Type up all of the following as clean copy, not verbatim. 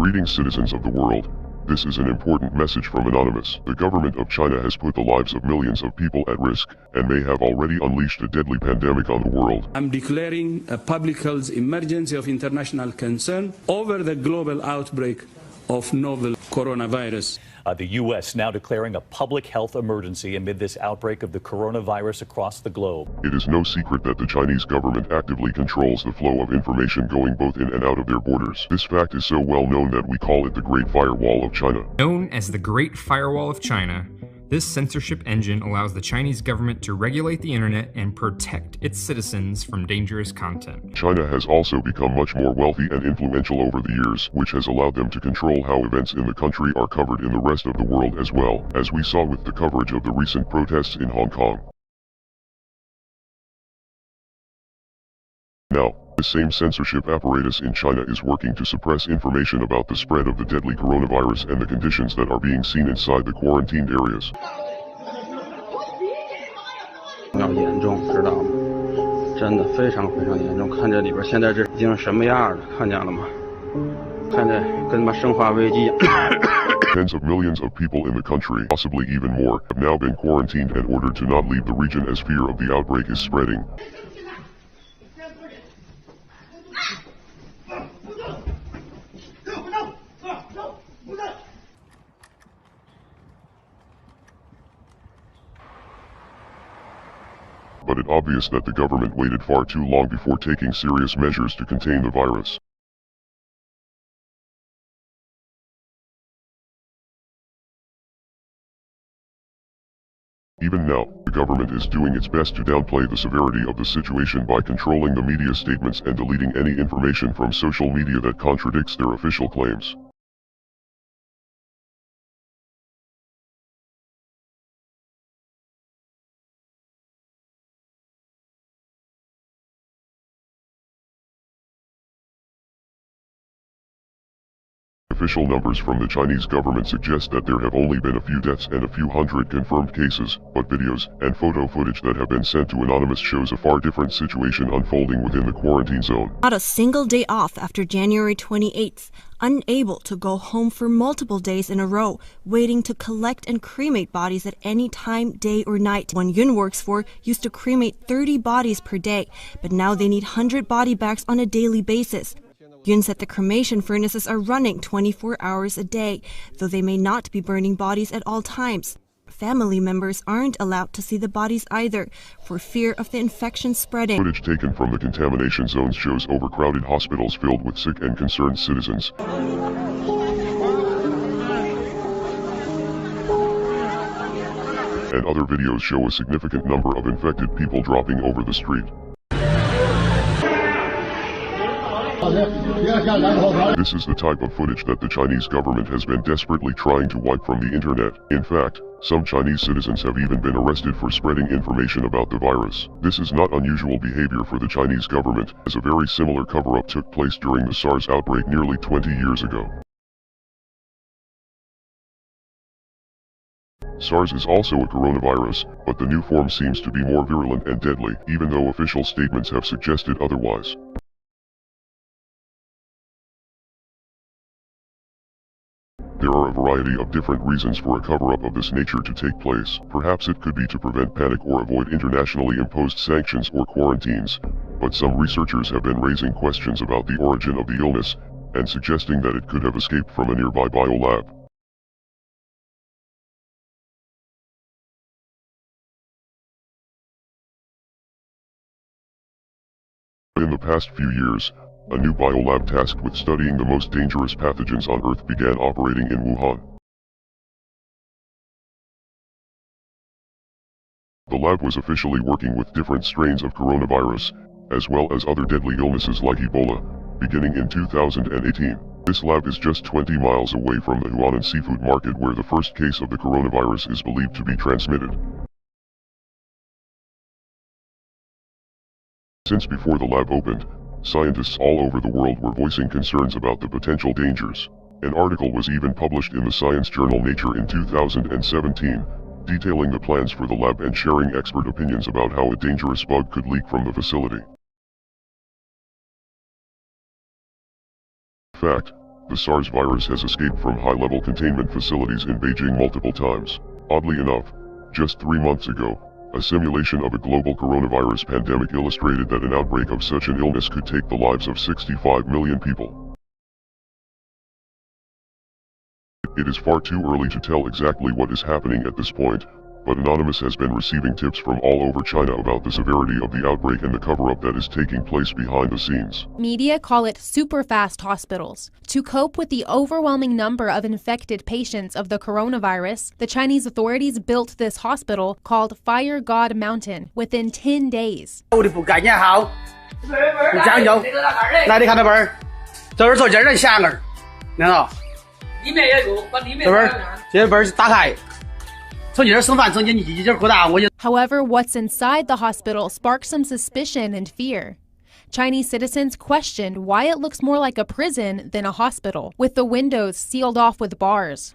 Greetings, citizens of the world. This is an important message from Anonymous. The government of China has put the lives of millions of people at risk, and may have already unleashed a deadly pandemic on the world. I'm declaring a public health emergency of international concern over the global outbreak of novel coronavirus. The U.S. now declaring a public health emergency amid this outbreak of the coronavirus across the globe. It is no secret that the Chinese government actively controls the flow of information going both in and out of their borders. This fact is so well known that we call it the Great Firewall of China. Known as the Great Firewall of China, this censorship engine allows the Chinese government to regulate the internet and protect its citizens from dangerous content. China has also become much more wealthy and influential over the years, which has allowed them to control how events in the country are covered in the rest of the world as well, as we saw with the coverage of the recent protests in Hong Kong. Now, the same censorship apparatus in China is working to suppress information about the spread of the deadly coronavirus and the conditions that are being seen inside the quarantined areas. 要严重，知道吗？真的非常非常严重。看这里边现在这已经什么样了，看见了吗？看这跟他妈生化危机。Tens of millions of people in the country, possibly even more, have now been quarantined and ordered to not leave the region as fear of the outbreak is spreading. But it's obvious that the government waited far too long before taking serious measures to contain the virus. Even now, the government is doing its best to downplay the severity of the situation by controlling the media statements and deleting any information from social media that contradicts their official claims. Official numbers from the Chinese government suggest that there have only been a few deaths and a few hundred confirmed cases, but videos and photo footage that have been sent to Anonymous shows a far different situation unfolding within the quarantine zone. Not a single day off after January 28th, unable to go home for multiple days in a row, waiting to collect and cremate bodies at any time, day or night. One Yun works for used to cremate 30 bodies per day, but now they need 100 body bags on a daily basis. Yun said the cremation furnaces are running 24 hours a day, though they may not be burning bodies at all times. Family members aren't allowed to see the bodies either, for fear of the infection spreading. Footage taken from the contamination zones shows overcrowded hospitals filled with sick and concerned citizens. And other videos show a significant number of infected people dropping over the street. This is the type of footage that the Chinese government has been desperately trying to wipe from the internet. In fact, some Chinese citizens have even been arrested for spreading information about the virus. This is not unusual behavior for the Chinese government, as a very similar cover-up took place during the SARS outbreak nearly 20 years ago. SARS is also a coronavirus, but the new form seems to be more virulent and deadly, even though official statements have suggested otherwise. There are a variety of different reasons for a cover-up of this nature to take place. Perhaps it could be to prevent panic or avoid internationally imposed sanctions or quarantines, but some researchers have been raising questions about the origin of the illness, and suggesting that it could have escaped from a nearby biolab. In the past few years, a new biolab tasked with studying the most dangerous pathogens on Earth began operating in Wuhan. The lab was officially working with different strains of coronavirus, as well as other deadly illnesses like Ebola, beginning in 2018. This lab is just 20 miles away from the Huanan seafood market where the first case of the coronavirus is believed to be transmitted. Since before the lab opened, scientists all over the world were voicing concerns about the potential dangers. An article was even published in the science journal Nature in 2017, detailing the plans for the lab and sharing expert opinions about how a dangerous bug could leak from the facility. In fact, The SARS virus has escaped from high-level containment facilities in Beijing multiple times. Oddly enough, just 3 months ago, a simulation of a global coronavirus pandemic illustrated that an outbreak of such an illness could take the lives of 65 million people. It is far too early to tell exactly what is happening at this point, but Anonymous has been receiving tips from all over China about the severity of the outbreak and the cover-up that is taking place behind the scenes. Media call it super-fast hospitals. To cope with the overwhelming number of infected patients of the coronavirus, the Chinese authorities built this hospital called Fire God Mountain within 10 days. However, what's inside the hospital sparked some suspicion and fear. Chinese citizens questioned why it looks more like a prison than a hospital, with the windows sealed off with bars.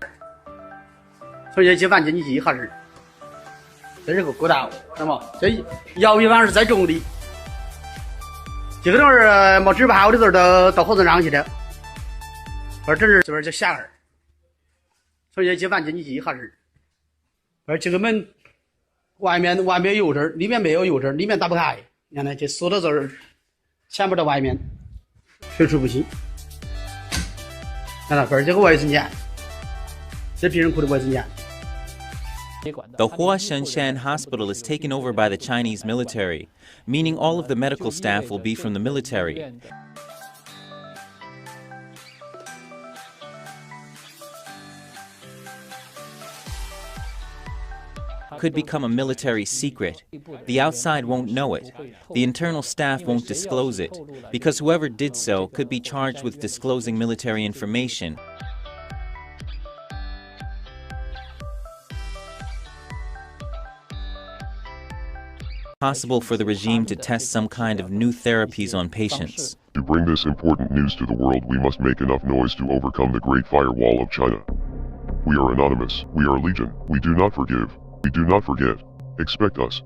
The Huashanshan Hospital is taken over by the Chinese military, meaning all of the medical staff will be from the military. Could become a military secret. The outside won't know it. The internal staff won't disclose it, because whoever did so could be charged with disclosing military information. Possible for the regime to test some kind of new therapies on patients. To bring this important news to the world, we must make enough noise to overcome the Great Firewall of China. We are Anonymous. We are Legion. We do not forgive. We do not forget. Expect us.